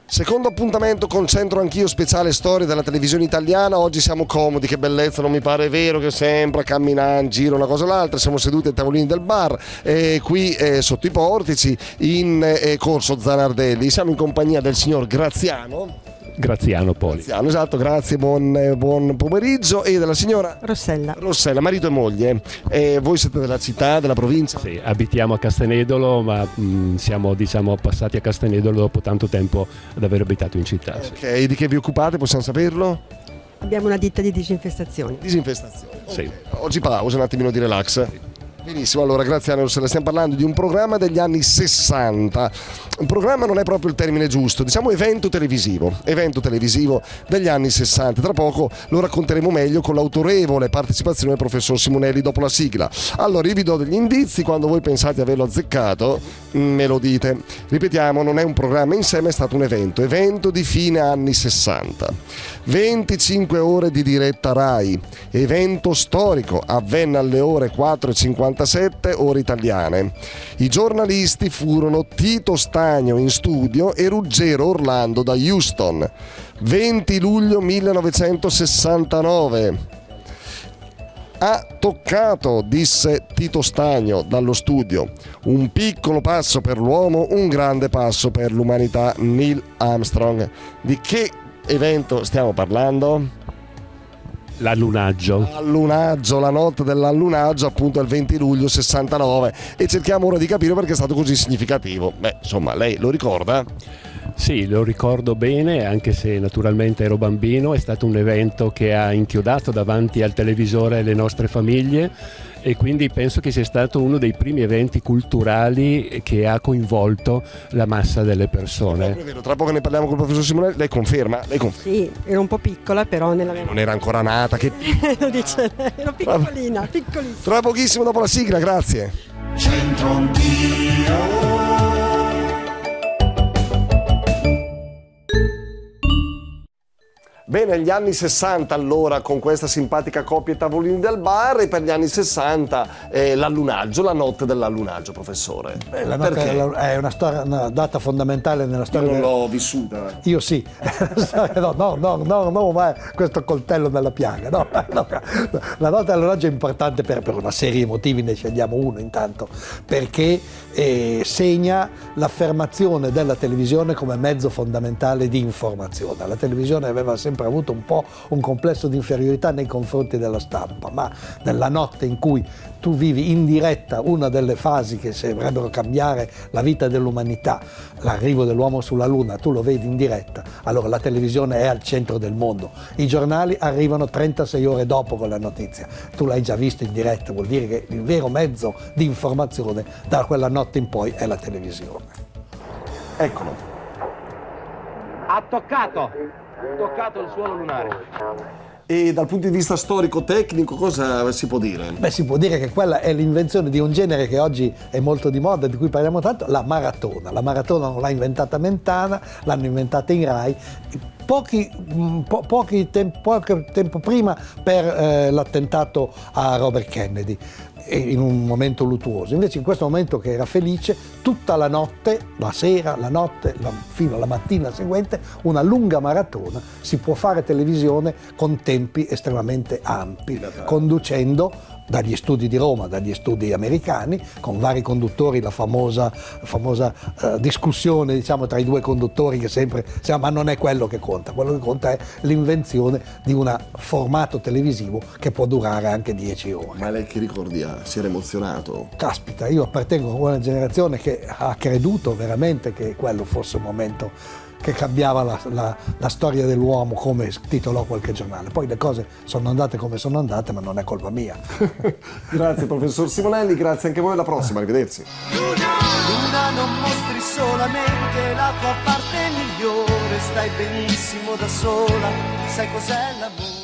Secondo appuntamento con Centro Anch'io speciale storia della televisione italiana. Oggi siamo comodi, che bellezza, non mi pare vero che sempre a camminare in giro una cosa o l'altra. Siamo seduti ai tavolini del bar qui sotto i portici in Corso Zanardelli. Siamo in compagnia del signor Graziano Poli. Graziano, esatto, grazie, buon pomeriggio. E della signora Rossella, marito e moglie. Voi siete della città, della provincia? Sì, abitiamo a Castenedolo, ma siamo passati a Castenedolo dopo tanto tempo ad aver abitato in città. Ok, di che vi occupate, possiamo saperlo? Abbiamo una ditta di disinfestazioni. Disinfestazione. Sì. Okay. Oggi pausa, un attimino di relax. Benissimo, allora Graziano Rossella, stiamo parlando di un programma degli anni 60. Un programma non è proprio il termine giusto, diciamo evento televisivo degli anni 60. Tra poco lo racconteremo meglio con l'autorevole partecipazione del professor Simonelli dopo la sigla. Allora io vi do degli indizi, quando voi pensate di averlo azzeccato me lo dite. Ripetiamo, non è un programma in sé, ma è stato un evento di fine anni 60. 25 ore di diretta Rai, evento storico, avvenne alle ore 4:57 ore italiane. I giornalisti furono Tito Stagno in studio e Ruggero Orlando da Houston. 20 luglio 1969. Ha toccato, disse Tito Stagno dallo studio. Un piccolo passo per l'uomo, un grande passo per l'umanità. Neil Armstrong. Di che evento stiamo parlando? L'allunaggio, la notte dell'allunaggio, appunto il 20 luglio 69, e cerchiamo ora di capire perché è stato così significativo. Beh, insomma, lei lo ricorda? Sì, lo ricordo bene, anche se naturalmente ero bambino. È stato un evento che ha inchiodato davanti al televisore le nostre famiglie e quindi penso che sia stato uno dei primi eventi culturali che ha coinvolto la massa delle persone. È vero, tra poco ne parliamo con il professor Simonelli. Lei conferma? Sì, ero un po' piccola, però nella mia... Non era ancora nata, che... Lo dice lei, ero piccolina. Tra pochissimo dopo la sigla, grazie. Centro Anch'io. Bene, gli anni 60 allora, con questa simpatica coppia ai tavolini del bar, e per gli anni 60 l'allunaggio, la notte dell'allunaggio, professore. La notte è una data fondamentale nella storia. Io non l'ho vissuta. Io sì. No, ma questo coltello nella piaga. No. La notte dell'allunaggio è importante per una serie di motivi, ne scegliamo uno intanto, perché segna l'affermazione della televisione come mezzo fondamentale di informazione. La televisione aveva sempre avuto un po' un complesso di inferiorità nei confronti della stampa, ma nella notte in cui tu vivi in diretta una delle fasi che dovrebbero cambiare la vita dell'umanità, l'arrivo dell'uomo sulla Luna, tu lo vedi in diretta, allora la televisione è al centro del mondo. I giornali arrivano 36 ore dopo con la notizia, tu l'hai già visto in diretta, vuol dire che il vero mezzo di informazione da quella notte in poi è la televisione. Eccolo. Ha toccato il suolo lunare. E dal punto di vista storico-tecnico cosa si può dire? Beh, si può dire che quella è l'invenzione di un genere che oggi è molto di moda, di cui parliamo tanto, la maratona. La maratona non l'ha inventata Mentana, l'hanno inventata in Rai poco tempo prima per l'attentato a Robert Kennedy, in un momento luttuoso. Invece in questo momento che era felice, tutta la notte, la sera, la notte, fino alla mattina seguente, una lunga maratona, si può fare televisione con tempi estremamente ampi, conducendo dagli studi di Roma, dagli studi americani, con vari conduttori, la famosa discussione, diciamo, tra i due conduttori che sempre, ma non è quello che conta. Quello che conta è l'invenzione di un formato televisivo che può durare anche 10 ore. Ma lei che ricordi ha? Si era emozionato? Caspita, io appartengo a una generazione che ha creduto veramente che quello fosse un momento che cambiava la storia dell'uomo, come titolò qualche giornale. Poi le cose sono andate come sono andate, ma non è colpa mia. Grazie professor Simonelli, grazie anche a voi, alla prossima, arrivederci. Luna, non mostri solamente la tua parte migliore, stai benissimo da sola, sai cos'è l'amore.